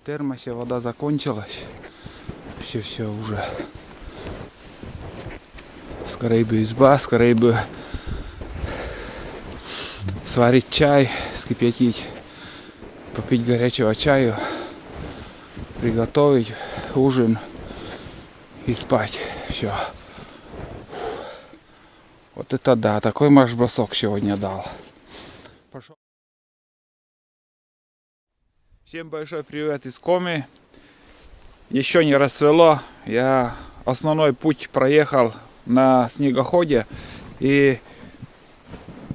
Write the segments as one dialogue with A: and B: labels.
A: В термосе вода закончилась. Все уже. Скорее бы изба, скорее бы сварить чай, скипятить, попить горячего чаю, приготовить ужин и спать. Все. Вот это да, такой марш-бросок сегодня дал. Пошел. Всем большой привет из Коми. Еще не расцвело. Я основной путь проехал на снегоходе. И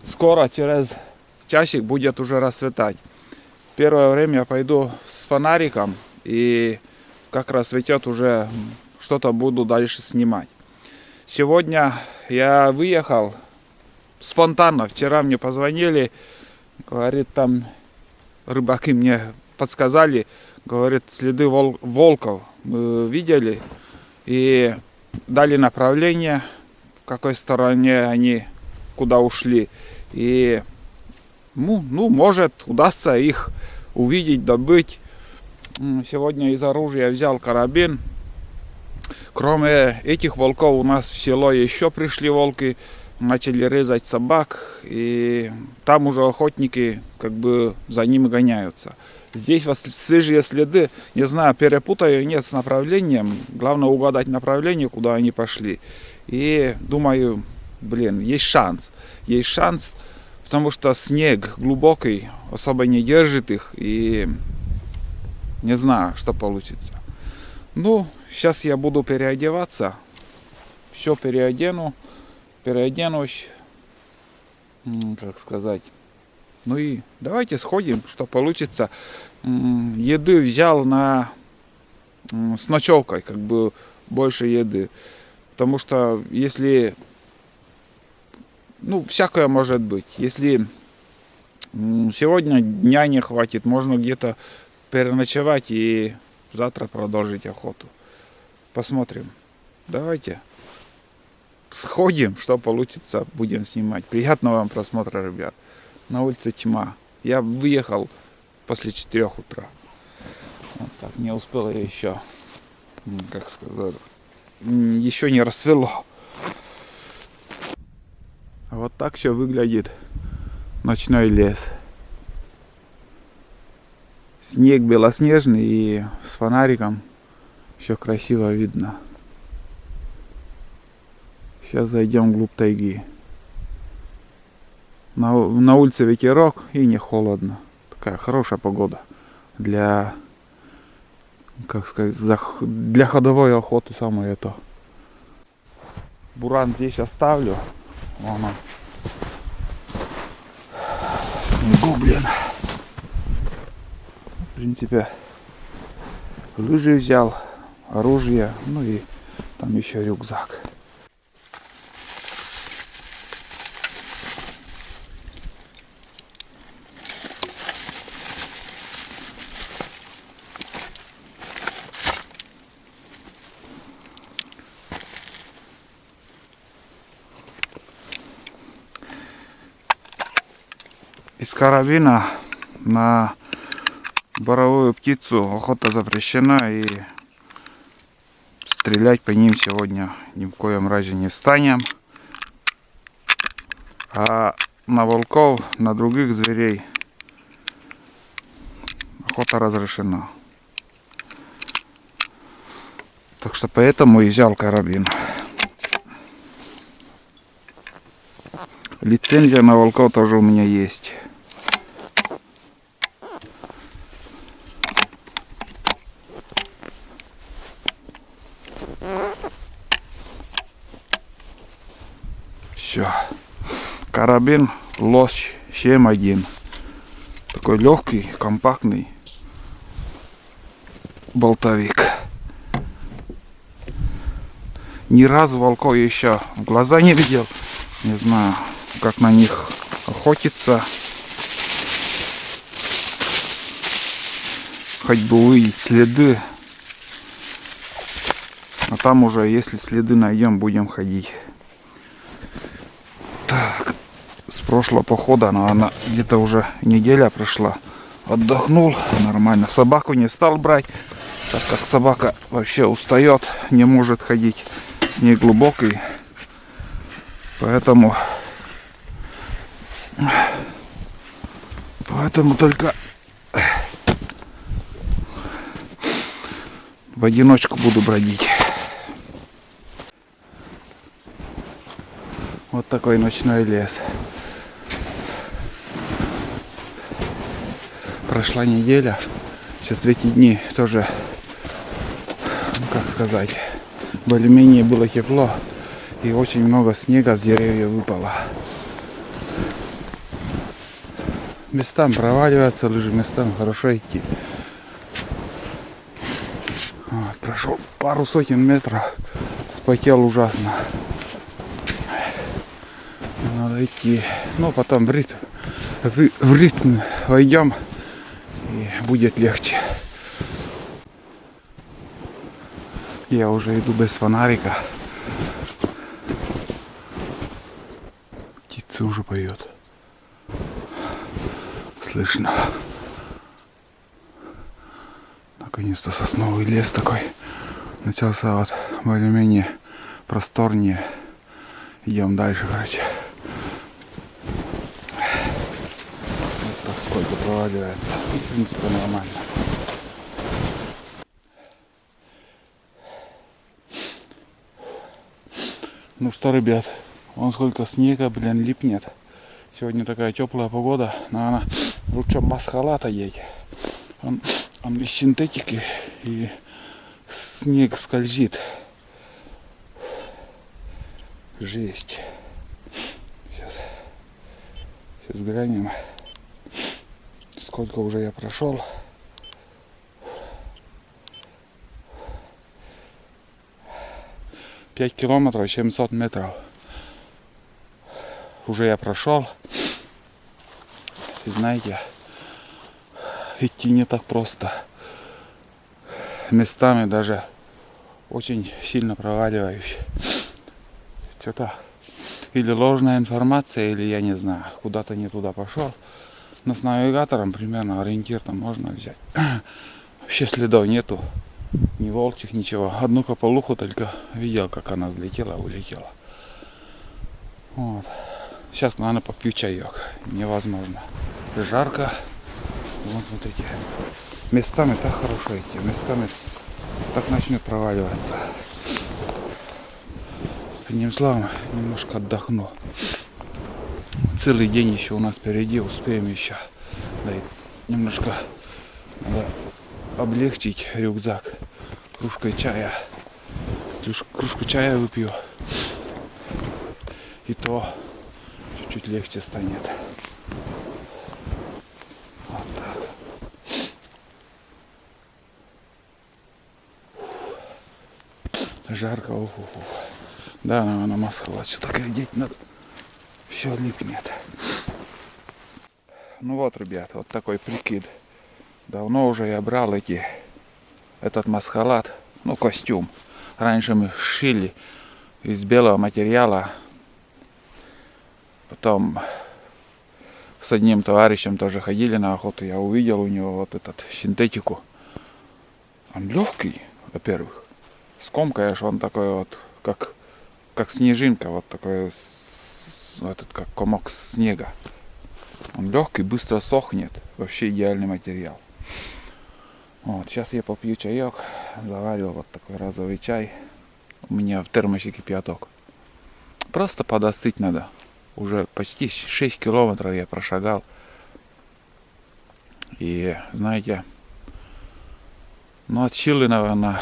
A: скоро, через часик, будет уже расцветать. Первое время я пойду с фонариком. И как рассветет, уже что-то буду дальше снимать. Сегодня я выехал спонтанно. Вчера мне позвонили. Говорит, там рыбаки мне подсказали, говорит, следы волков мы видели и дали направление, в какой стороне они, куда ушли. И может удастся их увидеть, добыть. Сегодня из оружия взял карабин. Кроме этих волков у нас в село еще пришли волки, начали резать собак, и там уже охотники как бы за ними гоняются. Здесь свежие следы, не знаю, перепутаю, нет, с направлением. Главное угадать направление, куда они пошли. И думаю, есть шанс. Есть шанс, потому что снег глубокий, особо не держит их, и не знаю, что получится. Сейчас я буду переодеваться, все переоденусь, как сказать. И давайте сходим, что получится. Еды взял с ночевкой, как бы больше еды. Потому что если, всякое может быть. Если сегодня дня не хватит, можно где-то переночевать и завтра продолжить охоту. Посмотрим. Давайте сходим, что получится, будем снимать. Приятного вам просмотра, ребят. На улице тьма. Я выехал после 4 утра. Вот так, не успел я еще, как сказать, еще не рассвело. Вот так все выглядит ночной лес. Снег белоснежный, и с фонариком все красиво видно. Сейчас зайдем вглубь тайги. На улице ветерок и не холодно. Такая хорошая погода для, как сказать, для ходовой охоты, самое то. Буран здесь оставлю. Вон он. Снегу, В принципе, лыжи взял, оружие, и там еще рюкзак. Из карабина на боровую птицу охота запрещена, и стрелять по ним сегодня ни в коем разе не станем. А на волков, на других зверей охота разрешена. Так что поэтому и взял карабин. Лицензия на волков тоже у меня есть. Все. Карабин Лось 7.1. Такой легкий, компактный болтовик. Ни разу волков еще в глаза не видел. Не знаю, как на них охотиться. Хоть бы увидеть следы. А там уже, если следы найдем, будем ходить. Так, с прошлого похода, она где-то уже неделя прошла. Отдохнул нормально. Собаку не стал брать, так как собака вообще устает, не может ходить. Снег глубокий. Поэтому только в одиночку буду бродить. Вот такой ночной лес. Прошла неделя. Сейчас в эти дни тоже, как сказать, более-менее было тепло. И очень много снега с деревьев выпало. Местам проваливаются лыжи, местам хорошо идти. Вот, прошел пару сотен метров. Вспотел ужасно. Надо идти. Ну, потом в ритм войдем. И будет легче. Я уже иду без фонарика. Птица уже поет. Слышно. Наконец-то сосновый лес такой начался, вот более-менее просторнее. Идем дальше, короче. Вот так сколько проваливается. В принципе, нормально. Ну что, ребят, вон сколько снега, блин, липнет. Сегодня такая теплая погода. Наверное, лучше масхалат одеть. Он из синтетики, и снег скользит. Жесть. Сейчас глянем, сколько уже я прошел. Пять километров, 700 метров. Уже я прошел. И знаете, идти не так просто. Местами даже очень сильно проваливаюсь. Что-то или ложная информация, или я не знаю, куда-то не туда пошел. Но с навигатором примерно ориентир там можно взять. Вообще следов нету. Ни волчьих, ничего. Одну кополуху только видел, как она взлетела, улетела. Вот. Сейчас, наверное, попью чаек. Невозможно. Жарко. Вот эти. Местами так хорошо идти. Местами так начнет проваливаться. Одним словом, немножко отдохну. Целый день еще у нас впереди. Успеем еще. Да и немножко надо облегчить рюкзак кружкой чая. Кружку чая выпью. И то чуть-чуть легче станет. Вот так. Жарко. Ух-ух-ух. Да, наверное, масхалат. Что-то глядеть надо. Все липнет. Ну вот, ребят, вот такой прикид. Давно уже я брал этот масхалат, ну, костюм. Раньше мы шили из белого материала. Потом с одним товарищем тоже ходили на охоту. Я увидел у него вот этот синтетику. Он легкий, во-первых. Скомкаешь, он такой вот, как снежинка, вот такой, этот, как комок снега. Он легкий, быстро сохнет. Вообще идеальный материал. Вот, сейчас я попью чаек. Заварил вот такой розовый чай. У меня в термосе кипяток. Просто подостыть надо. Уже почти 6 километров я прошагал. И, знаете, ну, от силы, наверное,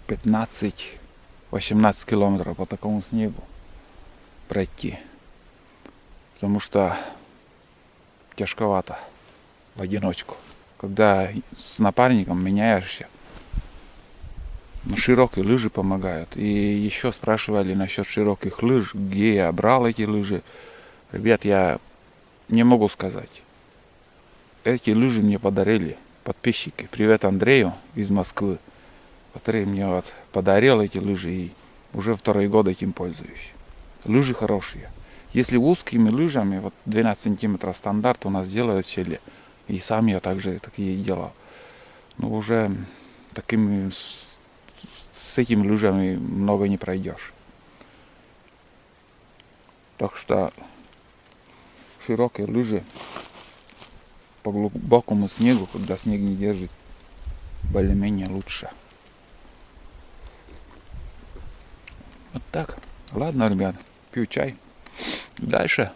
A: 15-18 километров по такому снегу пройти. Потому что тяжковато в одиночку. Когда с напарником меняешься, ну, широкие лыжи помогают. И еще спрашивали насчет широких лыж, где я брал эти лыжи. Ребят, я не могу сказать. Эти лыжи мне подарили подписчики. Привет Андрею из Москвы, который мне вот подарил эти лыжи, и уже второй год этим пользуюсь. Лыжи хорошие. Если узкими лыжами, вот 12 сантиметров стандарт у нас делают в селе, И сам я также такие делал. Но уже такими с этими лыжами много не пройдешь. Так что широкие лыжи по глубокому снегу, когда снег не держит, более-менее лучше. Вот так. Ладно, ребят, пью чай. Дальше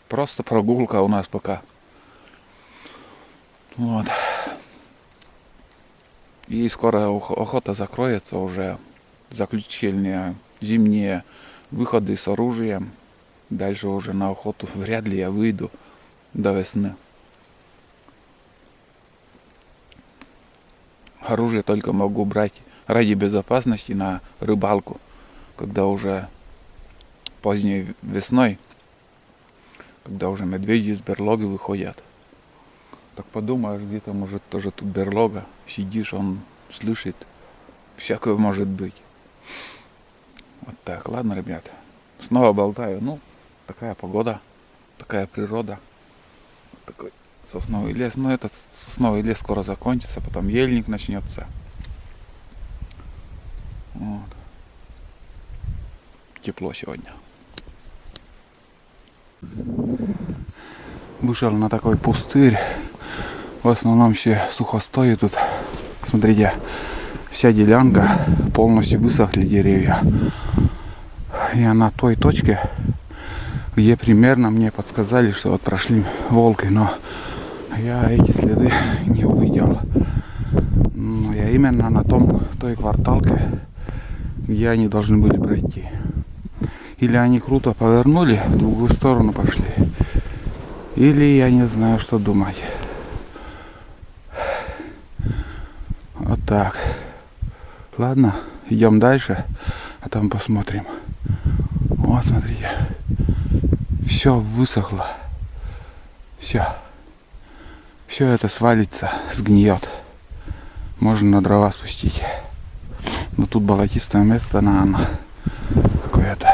A: просто прогулка у нас пока. Вот. И скоро охота закроется уже. Заключительные зимние выходы с оружием. Дальше уже на охоту вряд ли я выйду до весны. Оружие только могу брать ради безопасности на рыбалку, когда уже поздней весной, когда уже медведи из берлоги выходят. Так подумаешь, где-то может тоже тут берлога, сидишь, он слышит, всякое может быть. Вот так, ладно, ребят, снова болтаю, ну, такая погода, такая природа, такой сосновый лес, но этот сосновый лес скоро закончится, потом ельник начнется. Вот. Тепло сегодня. Вышел на такой пустырь. В основном все сухостой тут. Смотрите, вся делянка, полностью высохли деревья. Я на той точке, где примерно мне подсказали, что вот прошли волки, но я эти следы не увидел. Но я именно на той кварталке, где они должны были пройти. Или они круто повернули, в другую сторону пошли. Или я не знаю, что думать. Вот так. Ладно, идем дальше, а там посмотрим. Вот, смотрите. Все высохло. Все. Все это свалится, сгниет. Можно на дрова спустить. Но тут болотистое место, наверное, какое-то.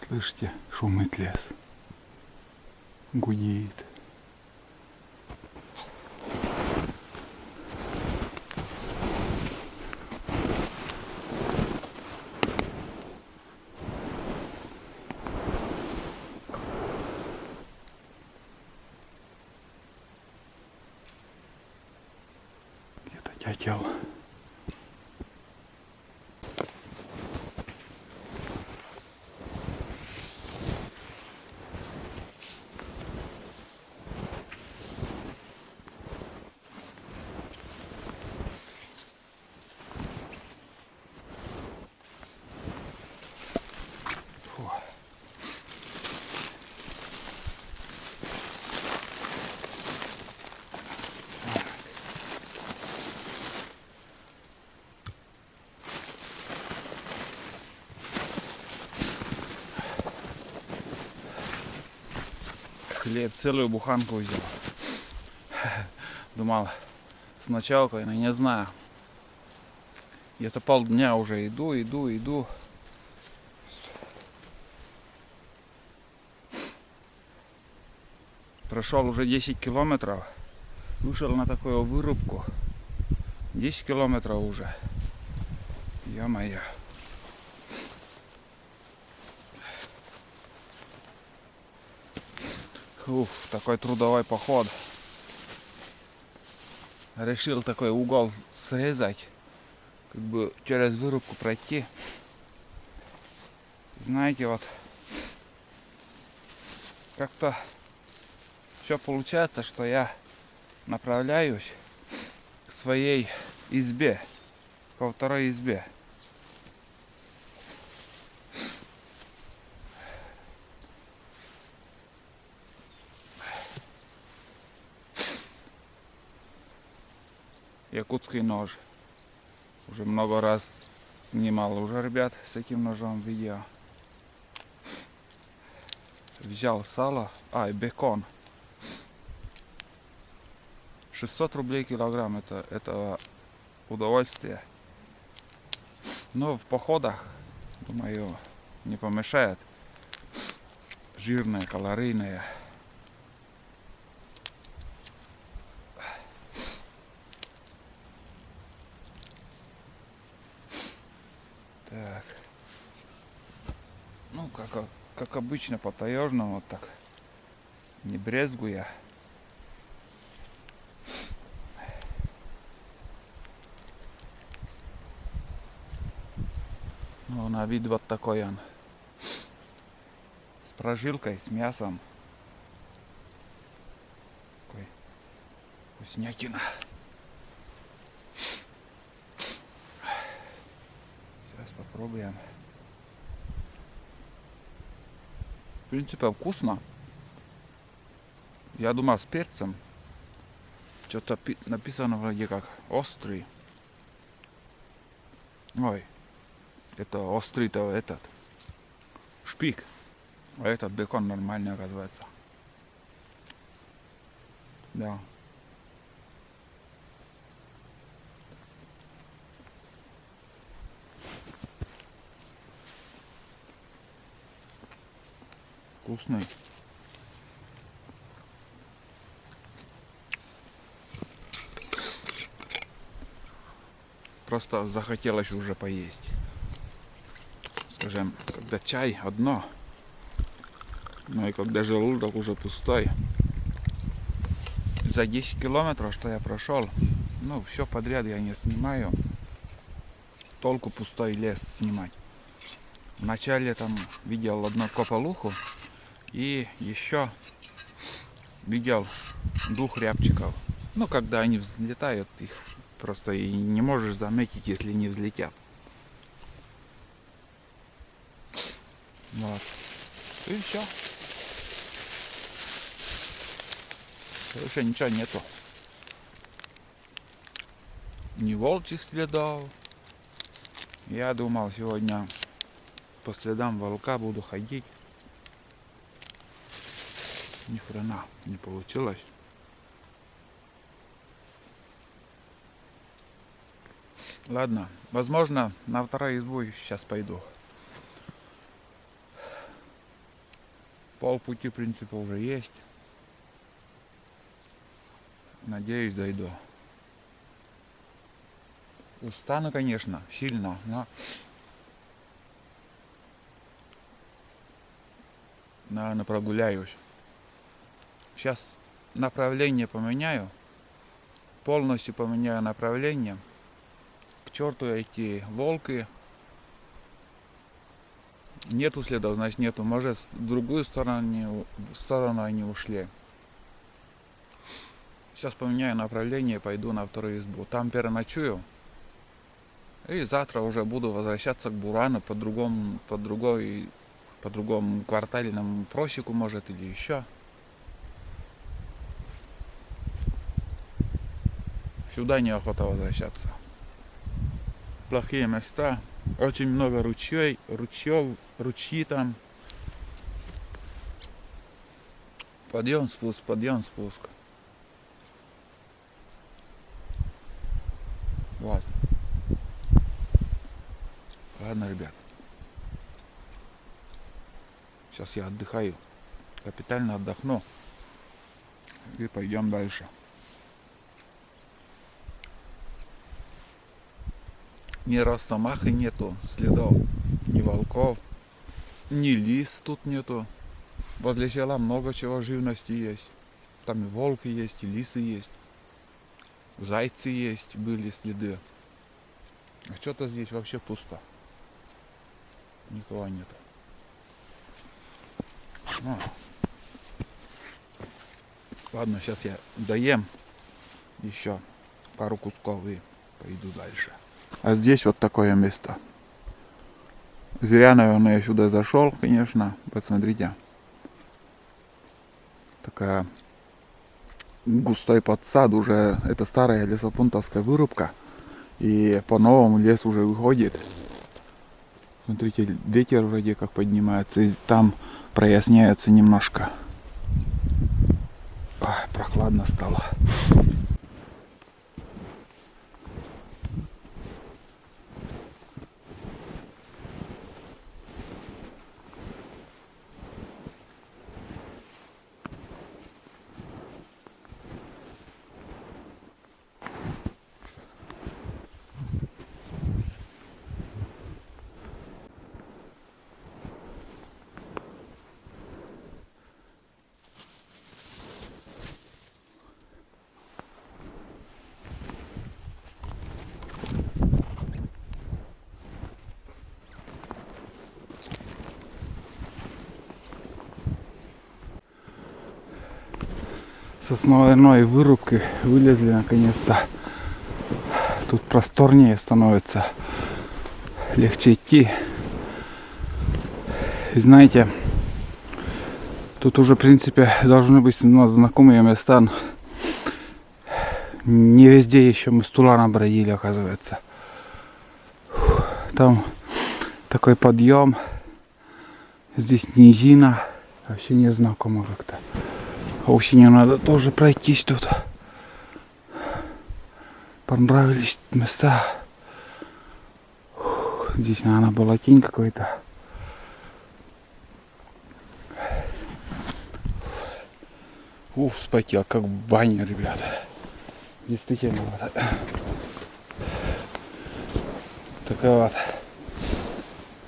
A: Слышите, шумит лес. Гудит. Где-то дятел. Хлеб, целую буханку взял. Думал, с ночалкой, но не знаю. Где-то полдня уже иду. Прошел уже 10 километров. Вышел на такую вырубку. 10 километров уже. Ё-моё. Уф, такой трудовой поход. Решил такой угол срезать, как бы через вырубку пройти. Знаете, вот как-то все получается, что я направляюсь к своей избе, ко второй избе. Якутский нож. Уже много раз снимал уже, ребят, с этим ножом видео. Взял сало, и бекон. 600 рублей килограмм, это удовольствие. Но в походах Думаю, не помешает. Жирное, калорийное. Так. Ну, как обычно, по-таежному, вот так. Не брезгуя. Ну, на вид вот такой он. С прожилкой, с мясом. Такой вкуснятина. Сейчас попробуем. В принципе, вкусно. Я думал с перцем. Что-то написано вроде как острый. Ой, это острый-то этот. Шпик. А этот бекон нормальный, оказывается. Да. Вкусный. Просто захотелось уже поесть. Скажем, когда чай одно, но и когда желудок уже пустой. За 10 километров, что я прошел, ну, все подряд я не снимаю. Толку пустой лес снимать. Вначале там видел одну кополуху и еще видел 2 рябчиков. Ну, когда они взлетают, их просто и не можешь заметить, если не взлетят. Вот. И все. Больше ничего нету. Ни волчьих следов. Я думал, сегодня по следам волка буду ходить. Ни хрена не получилось. Ладно, возможно, на вторую избу сейчас пойду. Полпути, в принципе, уже есть. Надеюсь, дойду. Устану, конечно, сильно, но наверное, прогуляюсь. Сейчас направление поменяю. Полностью поменяю направление. К черту эти волки. Нету следов, значит нету. Может, в другую сторону они ушли. Сейчас поменяю направление, пойду на вторую избу. Там переночую. И завтра уже буду возвращаться к Бурану по другому квартальному просеку, может, или еще. Сюда неохота возвращаться. Плохие места. Очень много ручей, ручьи там. Подъем, спуск, подъем, спуск. Вот. Ладно, ребят. Сейчас я отдыхаю. Капитально отдохну. И пойдем дальше. Ни росомахи нету следов, ни волков, ни лис тут нету. Возле села много чего живности есть. Там и волки есть, и лисы есть. Зайцы есть, были следы. А что-то здесь вообще пусто. Никого нету. Ладно, сейчас я доем еще пару кусков и пойду дальше. А здесь вот такое место. Зря, наверное, я сюда зашел, конечно. Посмотрите. Такая густой подсад уже. Это старая лесопунктовская вырубка. И по-новому лес уже выходит. Смотрите, ветер вроде как поднимается. И там проясняется немножко. Прохладно стало. с основной вырубки вылезли наконец-то. Тут просторнее становится, легче идти. И знаете, тут уже в принципе должны быть у нас знакомые места. Не везде еще мы стула набродили, оказывается. Там такой подъем. Здесь низина. Вообще незнакомо как-то. Осенью надо тоже пройтись тут. Понравились места. Здесь, наверное, болотень какой-то. Вспотел, как в бане, ребята. Действительно, вот. Такая вот.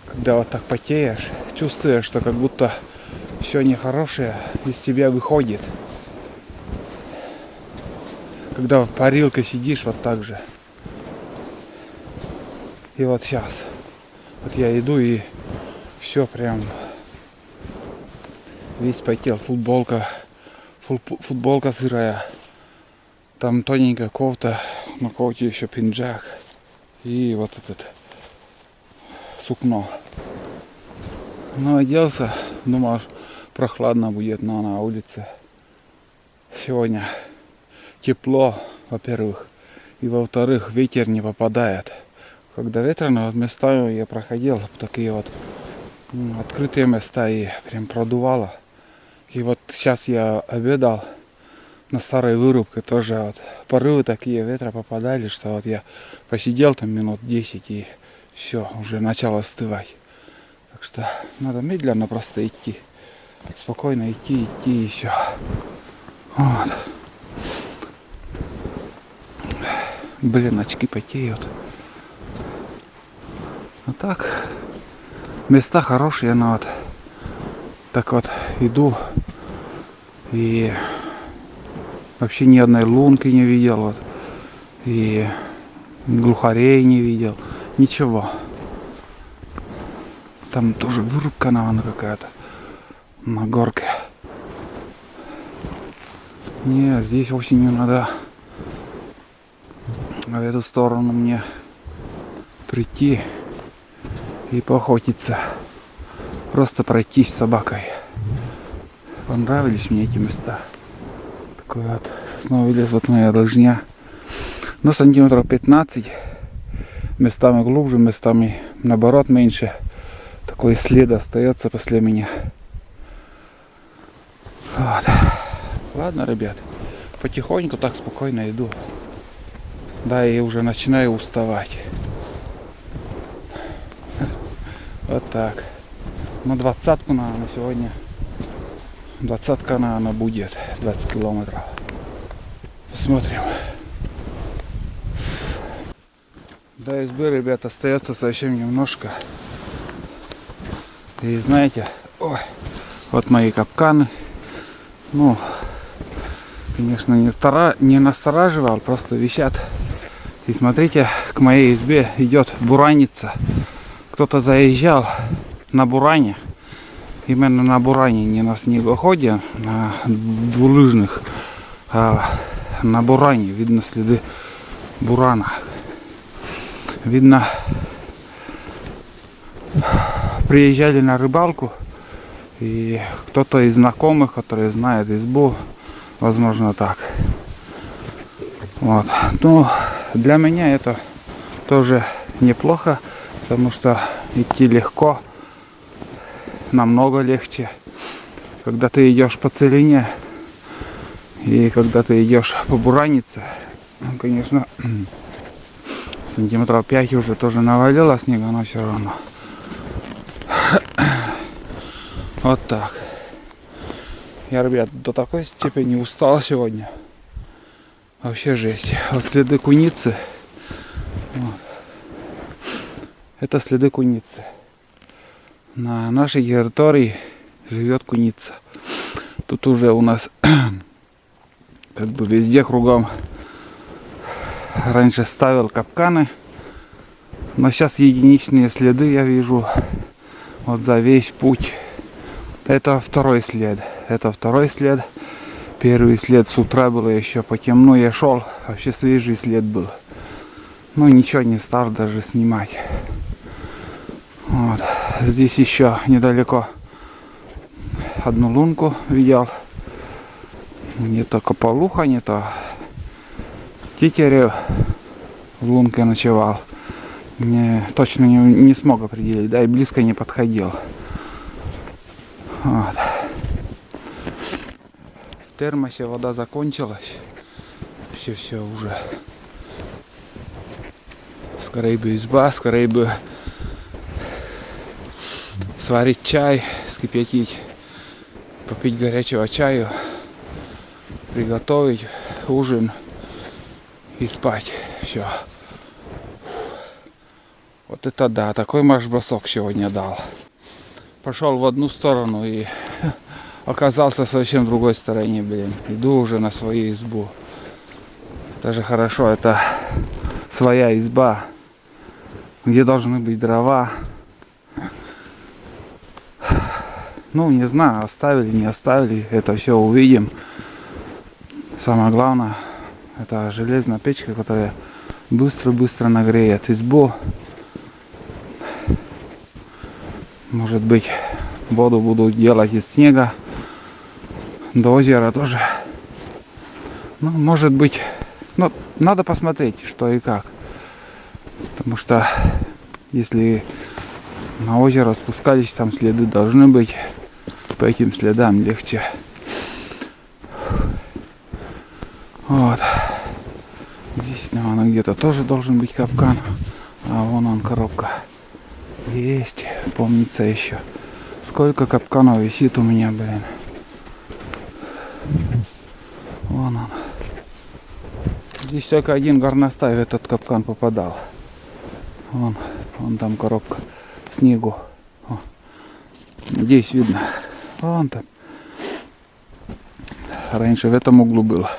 A: Когда вот так потеешь, чувствуешь, что как будто все нехорошее из тебя выходит. Когда в парилке сидишь вот так же. И вот сейчас. Вот я иду и все прям весь потел. Футболка сырая. Там тоненькая кофта. На кофте еще пинджак. И вот этот сукно. Ну, оделся. Думал, прохладно будет, но на улице сегодня тепло, во-первых, и во-вторых, ветер не попадает. Когда ветрено, вот местами я проходил, такие вот открытые места, и прям продувало. И вот сейчас я обедал на старой вырубке, тоже вот порывы такие ветра попадали, что вот я посидел там минут 10 и все, уже начало остывать. Так что надо медленно просто идти. Спокойно идти и все. Вот. Блин, очки потеют. А так, места хорошие, но вот так вот иду и вообще ни одной лунки не видел, вот, и глухарей не видел, ничего. Там тоже вырубка, наверное, какая-то на горке. Не, здесь осенью надо в эту сторону мне прийти и поохотиться. Просто пройтись с собакой. Понравились мне эти места. Такой вот снова лес, вот моя лыжня. Ну, сантиметров 15. Местами глубже, местами наоборот меньше. Такой след остается после меня. Вот. Ладно, ребят. Потихоньку так спокойно иду. Да, и уже начинаю уставать. Вот так. На 20-ку, наверное, сегодня. 20-ка, наверное, будет. 20 километров. Посмотрим. До избы, ребят, остается совсем немножко. И знаете, ой, вот мои капканы. Ну, конечно, не настораживал, просто висят. И смотрите, к моей избе идет бураница. Кто-то заезжал на буране. Именно на буране, не на снегоходе, на двулыжных, а на буране. Видно следы бурана. Видно, приезжали на рыбалку. И кто-то из знакомых, который знает избу, возможно, так. Вот. Ну, для меня это тоже неплохо, потому что идти легко, намного легче. Когда ты идешь по целине и когда ты идешь по буранице, ну, конечно, сантиметров 5 уже тоже навалило снега, но все равно. Вот так. Я, ребят, до такой степени устал сегодня. Вообще жесть. Вот следы куницы. Вот. Это следы куницы. На нашей территории живет куница. Тут уже у нас как бы везде кругом раньше ставил капканы. Но сейчас единичные следы я вижу. Вот за весь путь. Это второй след. Это второй след. Первый след с утра было еще по темну, я шел, вообще свежий след был. Ну ничего не стал даже снимать. Вот. Здесь еще недалеко одну лунку видел. Не то Кополуха, не то Тетерев в лунке ночевал. Точно не смог определить, да, и близко не подходил. Вот. В термосе вода закончилась. Вообще все уже. Скорее бы изба, скорее бы сварить чай, скипятить, попить горячего чаю, приготовить ужин и спать. Все. Вот это да, такой марш-бросок сегодня дал. Пошел в одну сторону и оказался совсем в другой стороне, блин. Иду уже на свою избу. Это же хорошо, это своя изба, где должны быть дрова. Ну, не знаю, оставили, не оставили, это все увидим. Самое главное, это железная печка, которая быстро-быстро нагреет избу. Может быть, воду буду делать из снега. До озера тоже. Ну, может быть, ну, надо посмотреть, что и как. Потому что, если на озеро спускались, там следы должны быть. По этим следам легче. Вот. Здесь, наверное, где-то тоже должен быть капкан. А вон он, коробка. Есть, помнится еще. Сколько капканов висит у меня, блин. Вон он. Здесь только один горностай в этот капкан попадал. Вон там коробка. Снегу. О. Здесь видно. Вон там. Раньше в этом углу было.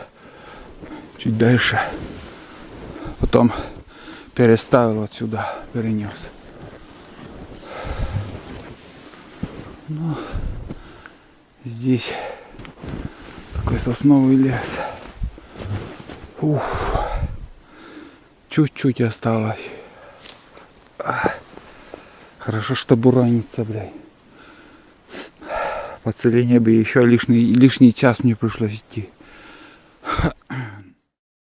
A: Чуть дальше. Потом переставил отсюда, перенес. Ну, здесь такой сосновый лес. Уф. Чуть-чуть осталось. Хорошо, что буранится, блядь. По целине бы еще лишний час мне пришлось идти.